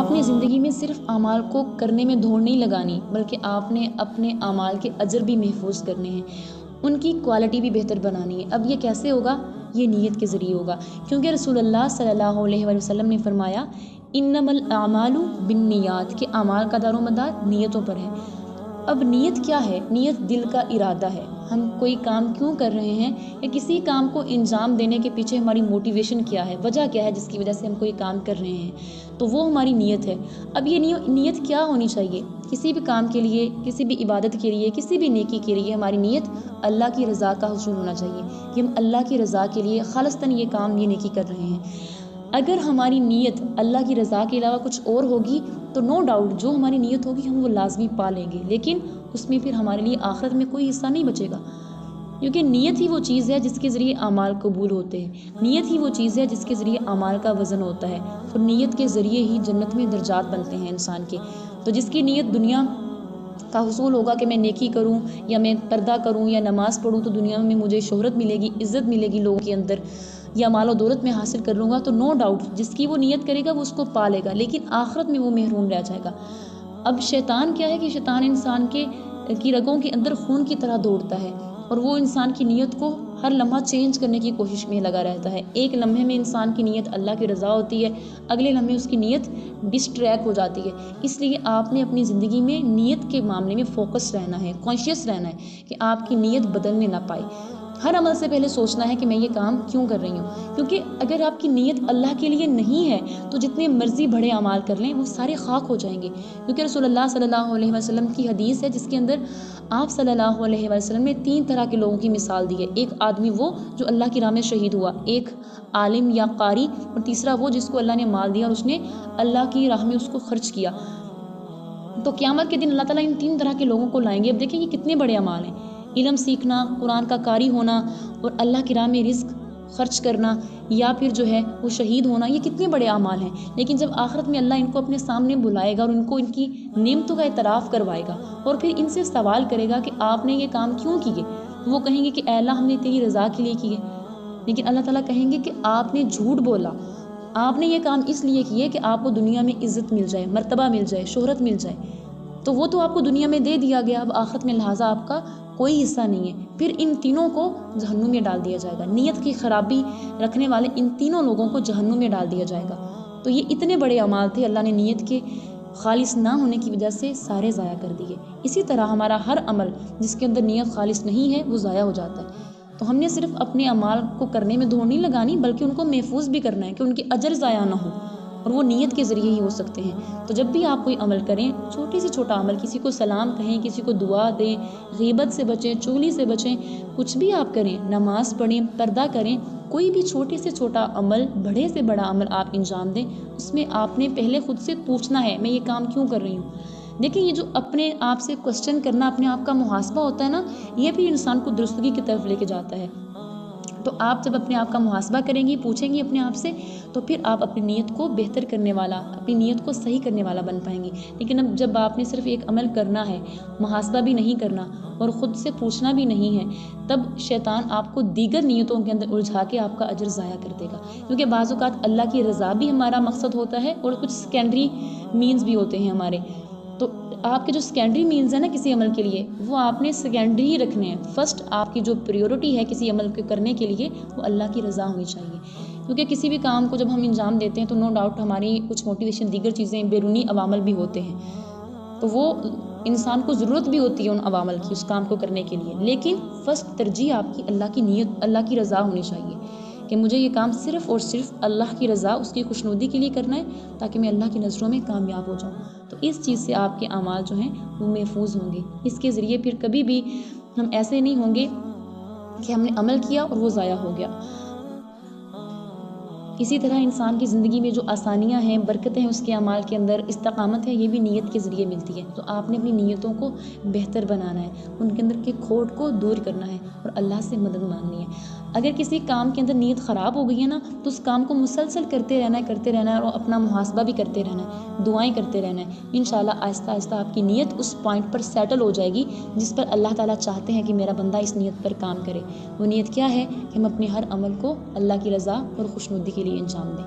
اپنی زندگی میں صرف اعمال کو کرنے میں دوڑ نہیں لگانی، بلکہ آپ نے اپنے اعمال کے اجر بھی محفوظ کرنے ہیں، ان کی کوالٹی بھی بہتر بنانی ہے۔ اب یہ کیسے ہوگا؟ یہ نیت کے ذریعے ہوگا، کیونکہ رسول اللہ صلی اللہ علیہ وآلہ وسلم نے فرمایا انما الاعمال بالنیات، کہ اعمال کا دار و مدار نیتوں پر ہے۔ اب نیت کیا ہے؟ نیت دل کا ارادہ ہے، ہم کوئی کام کیوں کر رہے ہیں یا کسی کام کو انجام دینے کے پیچھے ہماری موٹیویشن کیا ہے، وجہ کیا ہے جس کی وجہ سے ہم کوئی کام کر رہے ہیں، تو وہ ہماری نیت ہے۔ اب یہ نیت کیا ہونی چاہیے؟ کسی بھی کام کے لیے، کسی بھی عبادت کے لیے، کسی بھی نیکی کے لیے ہماری نیت اللہ کی رضا کا حصول ہونا چاہیے، کہ ہم اللہ کی رضا کے لیے خالصتاً یہ کام، یہ نیکی کر رہے ہیں۔ اگر ہماری نیت اللہ کی رضا کے علاوہ کچھ اور ہوگی تو نو ڈاؤٹ جو ہماری نیت ہوگی ہم وہ لازمی پا لیں گے، لیکن اس میں پھر ہمارے لیے آخرت میں کوئی حصہ نہیں بچے گا، کیونکہ نیت ہی وہ چیز ہے جس کے ذریعے اعمال قبول ہوتے ہیں، نیت ہی وہ چیز ہے جس کے ذریعے اعمال کا وزن ہوتا ہے، اور نیت کے ذریعے ہی جنت میں درجات بنتے ہیں انسان کے۔ تو جس کی نیت دنیا کا حصول ہوگا کہ میں نیکی کروں یا میں پردہ کروں یا نماز پڑھوں تو دنیا میں مجھے شہرت ملے گی، عزت ملے گی لوگوں کے اندر، یا مال و دولت میں حاصل کر لوں گا، تو نو ڈاؤٹ جس کی وہ نیت کرے گا وہ اس کو پا لے گا، لیکن آخرت میں وہ محروم رہ جائے گا۔ اب شیطان کیا ہے کہ شیطان انسان کی رگوں کے اندر خون کی طرح دوڑتا ہے، اور وہ انسان کی نیت کو ہر لمحہ چینج کرنے کی کوشش میں لگا رہتا ہے۔ ایک لمحے میں انسان کی نیت اللہ کی رضا ہوتی ہے، اگلے لمحے اس کی نیت ڈسٹریک ہو جاتی ہے۔ اس لیے آپ نے اپنی زندگی میں نیت کے معاملے میں فوکس رہنا ہے، کانشیس رہنا ہے کہ آپ کی نیت بدلنے نہ پائے۔ ہر عمل سے پہلے سوچنا ہے کہ میں یہ کام کیوں کر رہی ہوں، کیونکہ اگر آپ کی نیت اللہ کے لیے نہیں ہے تو جتنے مرضی بڑے اعمال کر لیں وہ سارے خاک ہو جائیں گے، کیونکہ رسول اللہ صلی اللہ علیہ وسلم کی حدیث ہے جس کے اندر آپ صلی اللہ علیہ وسلم نے 3 طرح کے لوگوں کی مثال دی ہے۔ ایک آدمی وہ جو اللہ کی راہ میں شہید ہوا، ایک عالم یا قاری، اور تیسرا وہ جس کو اللہ نے مال دیا اور اس نے اللہ کی راہ میں اس کو خرچ کیا۔ تو قیامت کے دن اللہ تعالیٰ ان 3 طرح کے لوگوں کو لائیں گے۔ اب دیکھیں یہ کتنے بڑے اعمال ہیں، علم سیکھنا، قرآن کا قاری ہونا، اور اللہ کی راہ میں رزق خرچ کرنا، یا پھر جو ہے وہ شہید ہونا، یہ کتنے بڑے اعمال ہیں۔ لیکن جب آخرت میں اللہ ان کو اپنے سامنے بلائے گا اور ان کو ان کی نعمتوں کا اعتراف کروائے گا اور پھر ان سے سوال کرے گا کہ آپ نے یہ کام کیوں کیے، وہ کہیں گے کہ اے اللہ ہم نے تیری رضا کے لیے کیے، لیکن اللہ تعالیٰ کہیں گے کہ آپ نے جھوٹ بولا، آپ نے یہ کام اس لیے کیے کہ آپ کو دنیا میں عزت مل جائے، مرتبہ مل جائے، شہرت مل جائے، تو وہ تو آپ کو دنیا میں دے دیا گیا، اب آخرت میں لہٰذا آپ کا کوئی حصہ نہیں ہے۔ پھر ان تینوں کو جہنم میں ڈال دیا جائے گا، نیت کی خرابی رکھنے والے ان تینوں لوگوں کو جہنم میں ڈال دیا جائے گا۔ تو یہ اتنے بڑے اعمال تھے، اللہ نے نیت کے خالص نہ ہونے کی وجہ سے سارے ضائع کر دیے۔ اسی طرح ہمارا ہر عمل جس کے اندر نیت خالص نہیں ہے وہ ضائع ہو جاتا ہے۔ تو ہم نے صرف اپنے اعمال کو کرنے میں دوڑ نہیں لگانی، بلکہ ان کو محفوظ بھی کرنا ہے کہ ان کے اجر ضائع نہ ہو، اور وہ نیت کے ذریعے ہی ہو سکتے ہیں۔ تو جب بھی آپ کوئی عمل کریں، چھوٹی سے چھوٹا عمل، کسی کو سلام کہیں، کسی کو دعا دیں، غیبت سے بچیں، چغلی سے بچیں، کچھ بھی آپ کریں، نماز پڑھیں، پردہ کریں، کوئی بھی چھوٹے سے چھوٹا عمل، بڑے سے بڑا عمل آپ انجام دیں، اس میں آپ نے پہلے خود سے پوچھنا ہے میں یہ کام کیوں کر رہی ہوں۔ دیکھیں یہ جو اپنے آپ سے کوسچن کرنا، اپنے آپ کا محاسبہ ہوتا ہے نا، یہ بھی انسان کو درستگی کی طرف لے کے جاتا ہے۔ تو آپ جب اپنے آپ کا محاسبہ کریں گی، پوچھیں گی اپنے آپ سے، تو پھر آپ اپنی نیت کو بہتر کرنے والا، اپنی نیت کو صحیح کرنے والا بن پائیں گی۔ لیکن اب جب آپ نے صرف ایک عمل کرنا ہے، محاسبہ بھی نہیں کرنا اور خود سے پوچھنا بھی نہیں ہے، تب شیطان آپ کو دیگر نیتوں کے اندر الجھا کے آپ کا اجر ضائع کر دے گا، کیونکہ بعض اوقات اللہ کی رضا بھی ہمارا مقصد ہوتا ہے اور کچھ سیکنڈری مینز بھی ہوتے ہیں ہمارے۔ تو آپ کے جو سیکنڈری مینز ہیں نا کسی عمل کے لیے، وہ آپ نے سیکنڈری ہی رکھنے ہیں۔ فرسٹ آپ کی جو پریورٹی ہے کسی عمل کو کرنے کے لیے وہ اللہ کی رضا ہونی چاہیے، کیونکہ کسی بھی کام کو جب ہم انجام دیتے ہیں تو نو ڈاؤٹ ہماری کچھ موٹیویشن، دیگر چیزیں، بیرونی عوامل بھی ہوتے ہیں، تو وہ انسان کو ضرورت بھی ہوتی ہے ان عوامل کی اس کام کو کرنے کے لیے، لیکن فرسٹ ترجیح آپ کی اللہ کی نیت، اللہ کی رضا ہونی چاہیے کہ مجھے یہ کام صرف اور صرف اللہ کی رضا، اس کی خوشنودی کے لیے کرنا ہے تاکہ میں اللہ کی نظروں میں کامیاب ہو جاؤں۔ تو اس چیز سے آپ کے اعمال جو ہیں وہ محفوظ ہوں گے۔ اس کے ذریعے پھر کبھی بھی ہم ایسے نہیں ہوں گے کہ ہم نے عمل کیا اور وہ ضائع ہو گیا۔ اسی طرح انسان کی زندگی میں جو آسانیاں ہیں، برکتیں ہیں، اس کے اعمال کے اندر استقامت ہے، یہ بھی نیت کے ذریعے ملتی ہے۔ تو آپ نے اپنی نیتوں کو بہتر بنانا ہے، ان کے اندر کے کھوٹ کو دور کرنا ہے اور اللہ سے مدد مانگنی ہے۔ اگر کسی کام کے اندر نیت خراب ہو گئی ہے نا، تو اس کام کو مسلسل کرتے رہنا ہے اور اپنا محاسبہ بھی کرتے رہنا ہے، دعائیں کرتے رہنا ہے۔ انشاءاللہ آہستہ آہستہ آپ کی نیت اس پوائنٹ پر سیٹل ہو جائے گی جس پر اللہ تعالیٰ چاہتے ہیں کہ میرا بندہ اس نیت پر کام کرے۔ وہ نیت کیا ہے کہ ہم اپنے ہر عمل کو اللہ کی رضا اور خوشنودی کے لیے انجام دیں۔